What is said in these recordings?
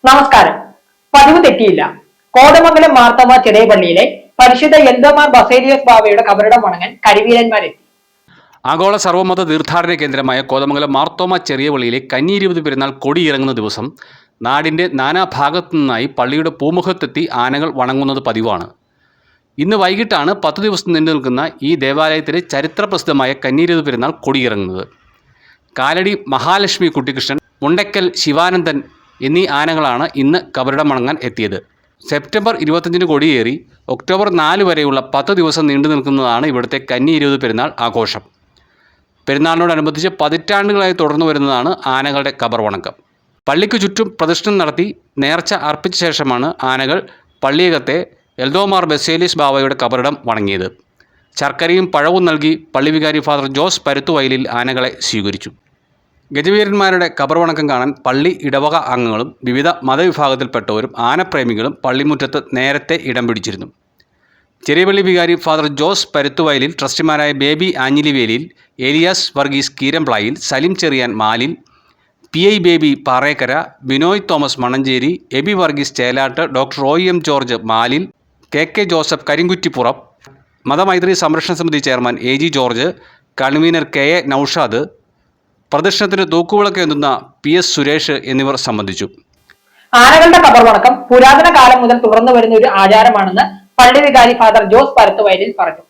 നമസ്കാരം. പതിവ് തെറ്റിയില്ല. കോതമംഗലം മാർത്തോമ ചെറിയ പള്ളിയിലെ പരിശുദ്ധ എൽദോമാർ ബസേലിയോസ് ബാവയുടെ കബറിടം വണങ്ങാൻ കരിവീരന്മാരെത്തി. ആഗോള സർവ്വമത തീർത്ഥാടന കേന്ദ്രമായ കോതമംഗലം മാർത്തോമ ചെറിയ പള്ളിയിലെ കന്നി 20 പെരുന്നാൾ കൊടിയിറങ്ങുന്ന ദിവസം നാടിൻ്റെ നാനാഭാഗത്തു നിന്നായി പള്ളിയുടെ പൂമുഖത്തെത്തി ആനകൾ വണങ്ങുന്നത് പതിവാണ്. ഇന്ന് വൈകിട്ടാണ് 10 ദിവസം നീണ്ടു നിൽക്കുന്ന ഈ ദേവാലയത്തിലെ ചരിത്രപ്രസിദ്ധമായ കന്നി 20 പെരുന്നാൾ കൊടിയിറങ്ങുന്നത്. കാലടി മഹാലക്ഷ്മി കുട്ടിക്കൃഷ്ണൻ, മുണ്ടക്കൽ ശിവാനന്ദൻ എന്നീ ആനകളാണ് ഇന്ന് കബറിടം വണങ്ങാൻ എത്തിയത്. സെപ്റ്റംബർ 25 കൊടിയേറി ഒക്ടോബർ 4 വരെയുള്ള 10 ദിവസം നീണ്ടു നിൽക്കുന്നതാണ് ഇവിടുത്തെ കന്നി 20 പെരുന്നാൾ ആഘോഷം. പെരുന്നാളിനോടനുബന്ധിച്ച് പതിറ്റാണ്ടുകളായി തുടർന്നു വരുന്നതാണ് ആനകളുടെ കബർ വണക്കം. പള്ളിക്ക് ചുറ്റും പ്രദക്ഷിണം നടത്തി നേർച്ച അർപ്പിച്ച ശേഷമാണ് ആനകൾ പള്ളിയകത്തെ എൽദോമാർ ബസേലിയോസ് ബാവയുടെ കബറിടം വണങ്ങിയത്. ശർക്കരയും പഴവും നൽകി പള്ളി വികാരി ഫാദർ ജോസ് പരുത്തുവയലിൽ ആനകളെ സ്വീകരിച്ചു. ഗജവീരന്മാരുടെ കബർ വണക്കം കാണാൻ പള്ളി ഇടവക അംഗങ്ങളും വിവിധ മതവിഭാഗത്തിൽപ്പെട്ടവരും ആനപ്രേമികളും പള്ളിമുറ്റത്ത് നേരത്തെ ഇടം പിടിച്ചിരുന്നു. ചെറിയപള്ളി വികാരി ഫാദർ ജോസ് പരുത്തുവയലിൽ, ട്രസ്റ്റിമാരായ ബേബി ആഞ്ഞിലിവേലിൽ, ഏലിയാസ് വർഗീസ് കീരംപ്ലായിൽ, സലിം ചെറിയാൻ മാലിൽ, PI Baby Parekkara, Binoy Thomas Mananchery, Eby Varghese Chelatt, doctor OM George മാലിൽ, KK ജോസഫ് കരിങ്കുറ്റിപ്പുറം, മതമൈത്രി സംരക്ഷണ സമിതി chairman AG George, convener KA Naushad, പ്രദർശനത്തിന് തൂക്കുവിളക്ക് എത്തുന്ന PS സുരേഷ് എന്നിവർ സംബന്ധിച്ചു. ആനകളുടെ കബർ വണക്കം പുരാതന കാലം മുതൽ തുടർന്നു വരുന്ന ഒരു ആചാരമാണെന്ന് പള്ളി വികാരി ഫാദർ ജോസ് പരുത്തുവയലിൽ പറഞ്ഞു.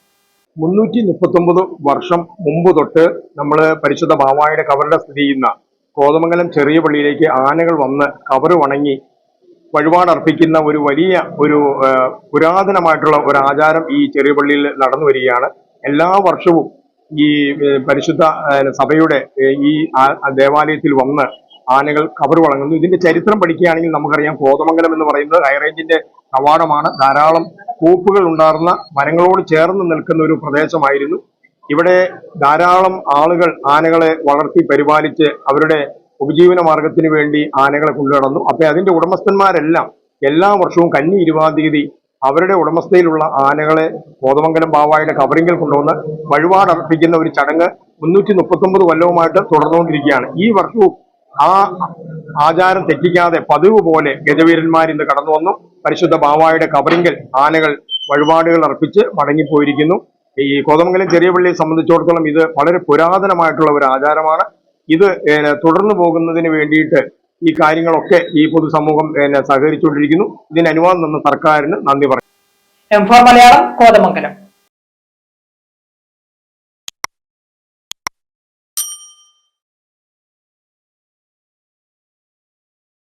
339 വർഷം മുമ്പ് തൊട്ട് നമ്മൾ പരിശുദ്ധ ബാവായുടെ കബറിടം സ്ഥിതി ചെയ്യുന്ന കോതമംഗലം ചെറിയ പള്ളിയിലേക്ക് ആനകൾ വന്ന് കബറ് വണങ്ങി വഴിപാടർപ്പിക്കുന്ന ഒരു വലിയ പുരാതനമായിട്ടുള്ള ഒരു ആചാരം ഈ ചെറിയ പള്ളിയിൽ നടന്നു വരികയാണ്. എല്ലാ വർഷവും ഈ പരിശുദ്ധ സഭയുടെ ഈ ദേവാലയത്തിൽ വന്ന് ആനകൾ കബറ് വണങ്ങുന്നു. ഇതിന്റെ ചരിത്രം പഠിക്കുകയാണെങ്കിൽ നമുക്കറിയാം, കോതമംഗലം എന്ന് പറയുന്നത് ഹൈറേഞ്ചിന്റെ കവാടമാണ്. ധാരാളം കൂപ്പുകൾ ഉണ്ടാർന്ന മരങ്ങളോട് ചേർന്ന് നിൽക്കുന്ന ഒരു പ്രദേശമായിരുന്നു. ഇവിടെ ധാരാളം ആളുകൾ ആനകളെ വളർത്തി പരിപാലിച്ച് അവരുടെ ഉപജീവന മാർഗത്തിന് വേണ്ടി ആനകളെ കൊണ്ടുനടന്നു. അപ്പൊ അതിന്റെ ഉടമസ്ഥന്മാരെല്ലാം എല്ലാ വർഷവും കന്നി 20-ാം തീയതി അവരുടെ ഉടമസ്ഥയിലുള്ള ആനകളെ കോതമംഗലം ബാവായുടെ കബറിങ്കിൽ കൊണ്ടുവന്ന് വഴിപാടർപ്പിക്കുന്ന ഒരു ചടങ്ങ് 339 കൊല്ലവുമായിട്ട് തുടർന്നുകൊണ്ടിരിക്കുകയാണ്. ഈ വർഷവും ആ ആചാരം തെറ്റിക്കാതെ പതിവ് പോലെ ഗജവീരന്മാർ ഇന്ന് കടന്നു വന്നു. പരിശുദ്ധ ബാവായുടെ കബറിങ്കൽ ആനകൾ വഴിപാടുകൾ അർപ്പിച്ച് മടങ്ങിപ്പോയിരിക്കുന്നു. ഈ കോതമംഗലം ചെറിയ പള്ളിയെ സംബന്ധിച്ചിടത്തോളം ഇത് വളരെ പുരാതനമായിട്ടുള്ള ഒരു ആചാരമാണ്. ഇത് തുടർന്നു പോകുന്നതിന് വേണ്ടിയിട്ട് ഈ കാര്യങ്ങളൊക്കെ ഈ പൊതുസമൂഹം സഹകരിച്ചുകൊണ്ടിരിക്കുന്നു. ഇതിന് അനുവാദം തന്ന സർക്കാരിന് നന്ദി പറഞ്ഞു. M4 മലയാളം, കോതമംഗലം.